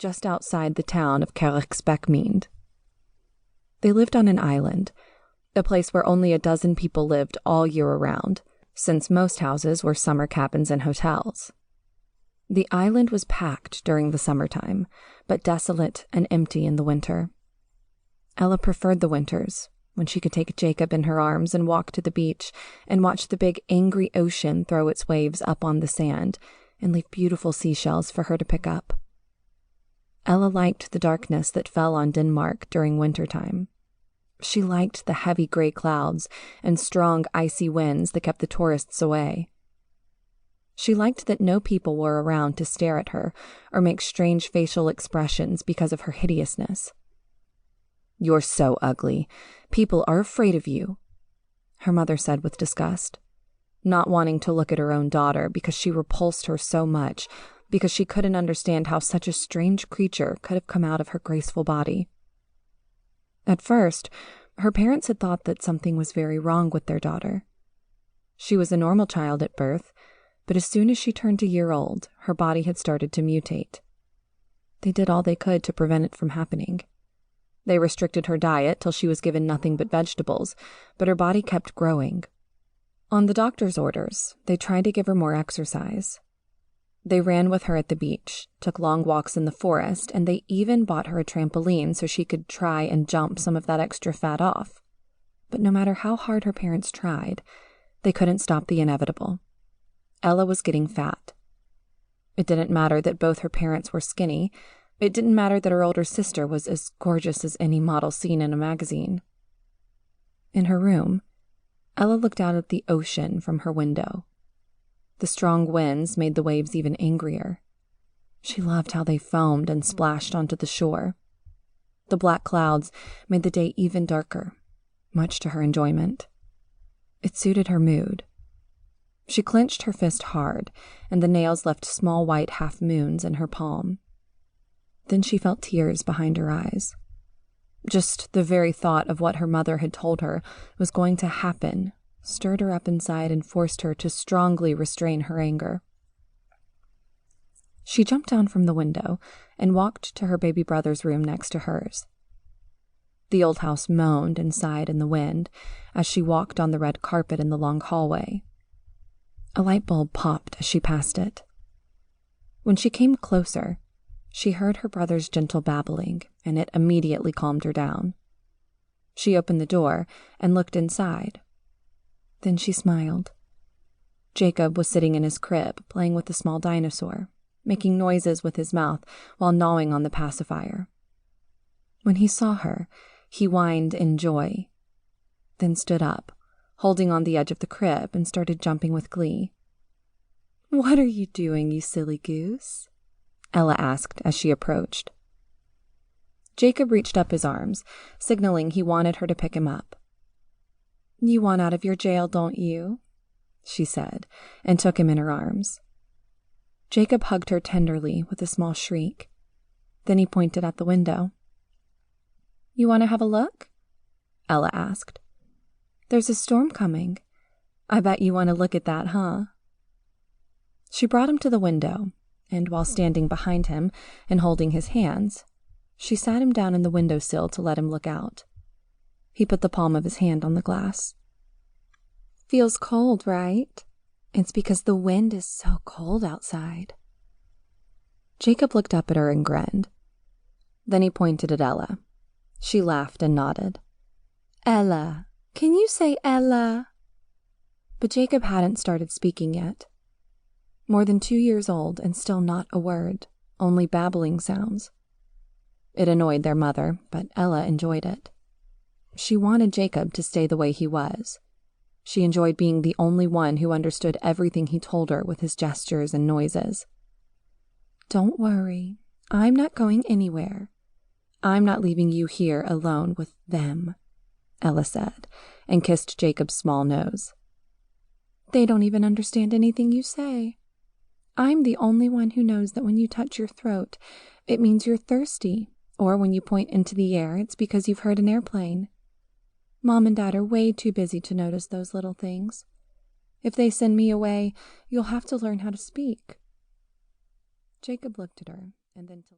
just outside the town of Kerksbekmeend. They lived on an island, a place where only a dozen people lived all year around, since most houses were summer cabins and hotels. The island was packed during the summertime, but desolate and empty in the winter. Ella preferred the winters, when she could take Jacob in her arms and walk to the beach and watch the big angry ocean throw its waves up on the sand and leave beautiful seashells for her to pick up. Ella liked the darkness that fell on Denmark during wintertime. She liked the heavy gray clouds and strong icy winds that kept the tourists away. She liked that no people were around to stare at her or make strange facial expressions because of her hideousness. "You're so ugly. People are afraid of you," her mother said with disgust, not wanting to look at her own daughter because she repulsed her so much, because she couldn't understand how such a strange creature could have come out of her graceful body. At first, her parents had thought that something was very wrong with their daughter. She was a normal child at birth, but as soon as she turned a year old, her body had started to mutate. They did all they could to prevent it from happening. They restricted her diet till she was given nothing but vegetables, but her body kept growing. On the doctor's orders, they tried to give her more exercise. They ran with her at the beach, took long walks in the forest, and they even bought her a trampoline so she could try and jump some of that extra fat off. But no matter how hard her parents tried, they couldn't stop the inevitable. Ella was getting fat. It didn't matter that both her parents were skinny. It didn't matter that her older sister was as gorgeous as any model seen in a magazine. In her room, Ella looked out at the ocean from her window. The strong winds made the waves even angrier. She loved how they foamed and splashed onto the shore. The black clouds made the day even darker, much to her enjoyment. It suited her mood. She clenched her fist hard, and the nails left small white half-moons in her palm. Then she felt tears behind her eyes. Just the very thought of what her mother had told her was going to happen stirred her up inside and forced her to strongly restrain her anger. She jumped down from the window and walked to her baby brother's room next to hers. The old house moaned and sighed in the wind as she walked on the red carpet in the long hallway. A light bulb popped as she passed it. When she came closer, she heard her brother's gentle babbling, and it immediately calmed her down. She opened the door and looked inside. Then she smiled. Jacob was sitting in his crib, playing with a small dinosaur, making noises with his mouth while gnawing on the pacifier. When he saw her, he whined in joy, then stood up, holding on the edge of the crib, and started jumping with glee. "What are you doing, you silly goose?" Ella asked as she approached. Jacob reached up his arms, signaling he wanted her to pick him up. "You want out of your jail, don't you?" she said, and took him in her arms. Jacob hugged her tenderly with a small shriek. Then he pointed at the window. "You want to have a look?" Ella asked. "There's a storm coming. I bet you want to look at that, huh?" She brought him to the window, and while standing behind him and holding his hands, she sat him down in the windowsill to let him look out. He put the palm of his hand on the glass. "Feels cold, right? It's because the wind is so cold outside." Jacob looked up at her and grinned. Then he pointed at Ella. She laughed and nodded. "Ella, can you say Ella?" But Jacob hadn't started speaking yet. More than 2 years old and still not a word, only babbling sounds. It annoyed their mother, but Ella enjoyed it. She wanted Jacob to stay the way he was. She enjoyed being the only one who understood everything he told her with his gestures and noises. "Don't worry, I'm not going anywhere. I'm not leaving you here alone with them," Ella said, and kissed Jacob's small nose. "They don't even understand anything you say. I'm the only one who knows that when you touch your throat, it means you're thirsty, or when you point into the air, it's because you've heard an airplane. Mom and Dad are way too busy to notice those little things. If they send me away, you'll have to learn how to speak." Jacob looked at her, and then